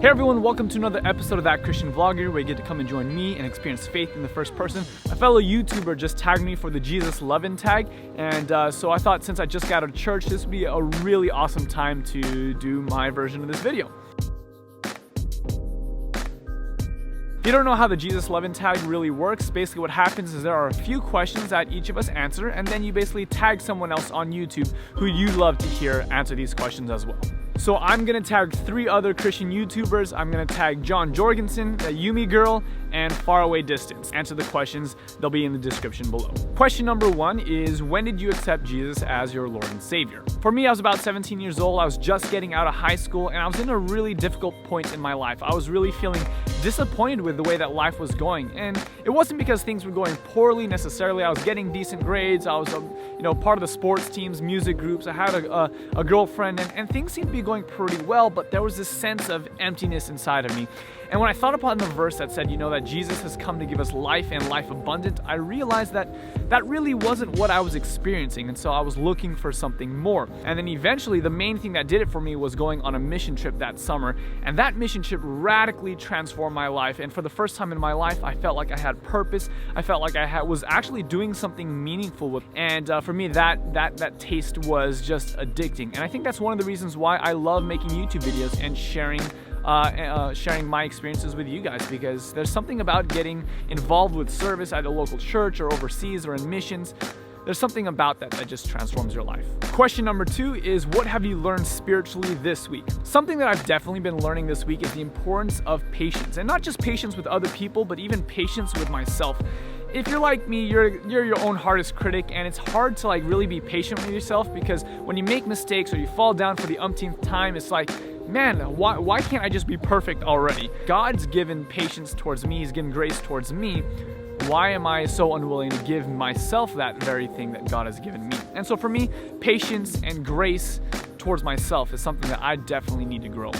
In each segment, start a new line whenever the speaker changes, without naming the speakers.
Hey everyone, welcome to another episode of That Christian Vlogger, where you get to come and join me and experience faith in the first person. A fellow YouTuber just tagged me for the Jesus Lovin Tag, and so I thought since I just got out of church, this would be a really awesome time to do my version of this video. If you don't know how the Jesus Lovin Tag really works, basically what happens is there are a few questions that each of us answer, and then you basically tag someone else on YouTube who you'd love to hear answer these questions as well. So I'm gonna tag 3 other Christian YouTubers. I'm gonna tag John Jorgensen, the Yumi Girl, and Faraway Distance. Answer the questions, they'll be in the description below. Question number 1 is, when did you accept Jesus as your Lord and Savior? For me, I was about 17 years old. I was just getting out of high school, and I was in a really difficult point in my life. I was really feeling disappointed with the way that life was going, and it wasn't because things were going poorly necessarily. I was getting decent grades. I was part of the sports teams, music groups. I had a girlfriend, and things seemed to be going pretty well, but there was this sense of emptiness inside of me. And when I thought upon the verse that said, that Jesus has come to give us life and life abundant, I realized that that really wasn't what I was experiencing, and so I was looking for something more. And then eventually, the main thing that did it for me was going on a mission trip that summer, and that mission trip radically transformed my life. And for the first time in my life, I felt like I had purpose. I felt like I was actually doing something meaningful with. And for me, that taste was just addicting. And I think that's one of the reasons why I love making YouTube videos and sharing my experiences with you guys, because there's something about getting involved with service at a local church or overseas or in missions. There's something about that just transforms your life. Question number 2 is, what have you learned spiritually this week? Something that I've definitely been learning this week is the importance of patience, and not just patience with other people, but even patience with myself. If you're like me, you're your own hardest critic, and it's hard to really be patient with yourself, because when you make mistakes or you fall down for the umpteenth time, it's like, man, why can't I just be perfect already? God's given patience towards me. He's given grace towards me. Why am I so unwilling to give myself that very thing that God has given me? And so for me, patience and grace towards myself is something that I definitely need to grow.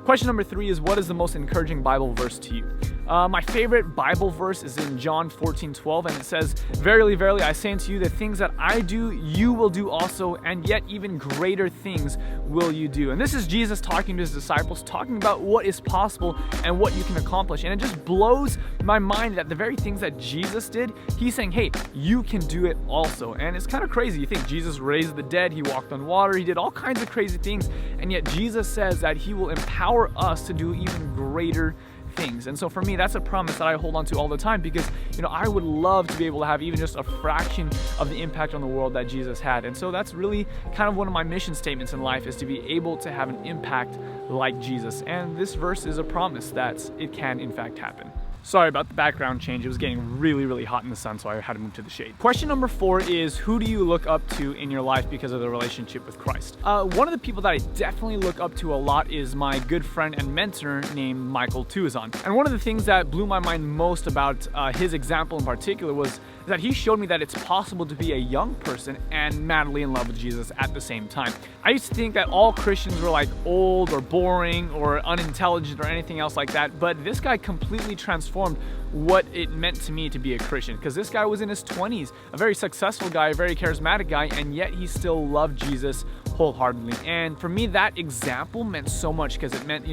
Question number 3 is, what is the most encouraging Bible verse to you? My favorite Bible verse is in John 14:12, and it says, "Verily, verily, I say unto you, the things that I do, you will do also, and yet even greater things will you do." And this is Jesus talking to his disciples, talking about what is possible and what you can accomplish. And it just blows my mind that the very things that Jesus did, he's saying, hey, you can do it also. And it's kind of crazy. You think Jesus raised the dead, he walked on water, he did all kinds of crazy things, and yet Jesus says that he will empower us to do even greater things. And so for me, that's a promise that I hold on to all the time, because I would love to be able to have even just a fraction of the impact on the world that Jesus had. And so that's really kind of one of my mission statements in life, is to be able to have an impact like Jesus. And this verse is a promise that it can in fact happen. Sorry about the background change. It was getting really, really hot in the sun, so I had to move to the shade. Question number 4 is, who do you look up to in your life because of the relationship with Christ? One of the people that I definitely look up to a lot is my good friend and mentor named Michael Tuazon. And one of the things that blew my mind most about his example in particular was that he showed me that it's possible to be a young person and madly in love with Jesus at the same time. I used to think that all Christians were old or boring or unintelligent or anything else like that, but this guy completely transformed what it meant to me to be a Christian, because this guy was in his 20s, a very successful guy, a very charismatic guy, and yet he still loved Jesus wholeheartedly. And for me, that example meant so much, because it meant,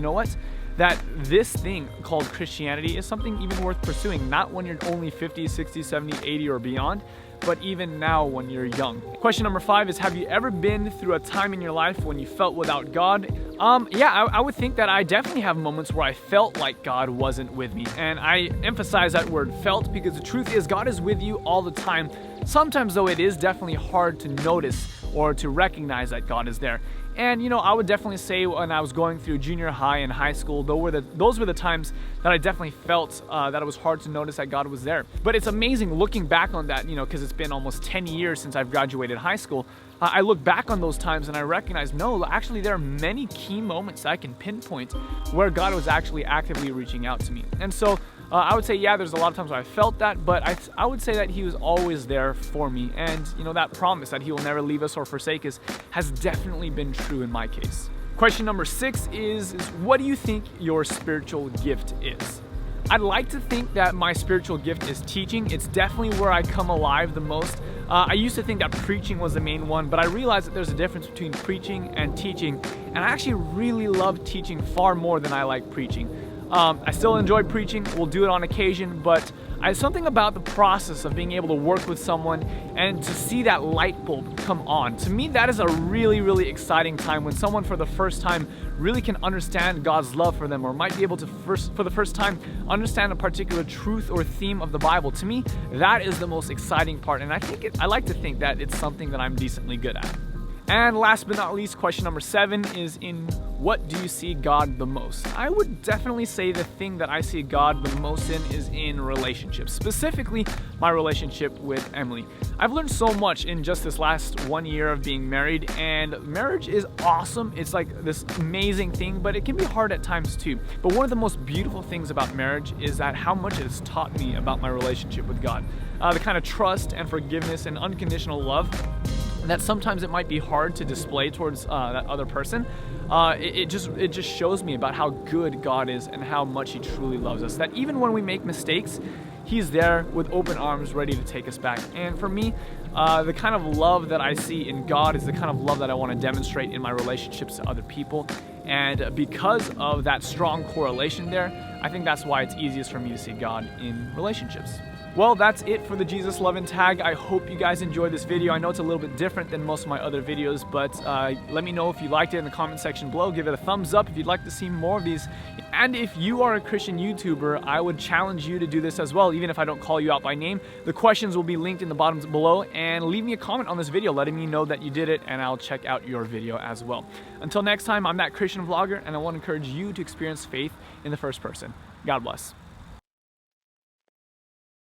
that this thing called Christianity is something even worth pursuing, not when you're only 50, 60, 70, 80 or beyond, but even now when you're young. Question number 5 is, have you ever been through a time in your life when you felt without God? I would think that I definitely have moments where I felt like God wasn't with me. And I emphasize that word felt, because the truth is God is with you all the time. Sometimes though, it is definitely hard to notice or to recognize that God is there. And I would definitely say when I was going through junior high and high school, those were the times that I definitely felt that it was hard to notice that God was there. But it's amazing looking back on that, because it's been almost 10 years since I've graduated high school. I look back on those times and I recognize, no, actually there are many key moments I can pinpoint where God was actually actively reaching out to me. And so I would say, yeah, there's a lot of times where I felt that, but I would say that he was always there for me. And that promise that he will never leave us or forsake us has definitely been true in my case. Question number 6 is what do you think your spiritual gift is? I'd like to think that my spiritual gift is teaching. It's definitely where I come alive the most. I used to think that preaching was the main one, but I realized that there's a difference between preaching and teaching, and I actually really love teaching far more than I like preaching. I still enjoy preaching, we'll do it on occasion, but something about the process of being able to work with someone and to see that light bulb come on. To me, that is a really, really exciting time when someone for the first time really can understand God's love for them, or might be able to for the first time understand a particular truth or theme of the Bible. To me, that is the most exciting part, and I like to think that it's something that I'm decently good at. And last but not least, question number 7 is, in what do you see God the most? I would definitely say the thing that I see God the most in is in relationships, specifically my relationship with Emily. I've learned so much in just this last 1 year of being married, and marriage is awesome. It's like this amazing thing, but it can be hard at times too. But one of the most beautiful things about marriage is that how much it has taught me about my relationship with God. The kind of trust and forgiveness and unconditional love that sometimes it might be hard to display towards that other person. It just shows me about how good God is and how much He truly loves us. That even when we make mistakes, He's there with open arms ready to take us back. And for me, the kind of love that I see in God is the kind of love that I want to demonstrate in my relationships to other people. And because of that strong correlation there, I think that's why it's easiest for me to see God in relationships. Well, that's it for the Jesus Lovin Tag. I hope you guys enjoyed this video. I know it's a little bit different than most of my other videos, but let me know if you liked it in the comment section below. Give it a thumbs up if you'd like to see more of these. And if you are a Christian YouTuber, I would challenge you to do this as well, even if I don't call you out by name. The questions will be linked in the bottom below, and leave me a comment on this video letting me know that you did it, and I'll check out your video as well. Until next time, I'm that Christian vlogger, and I want to encourage you to experience faith in the first person. God bless.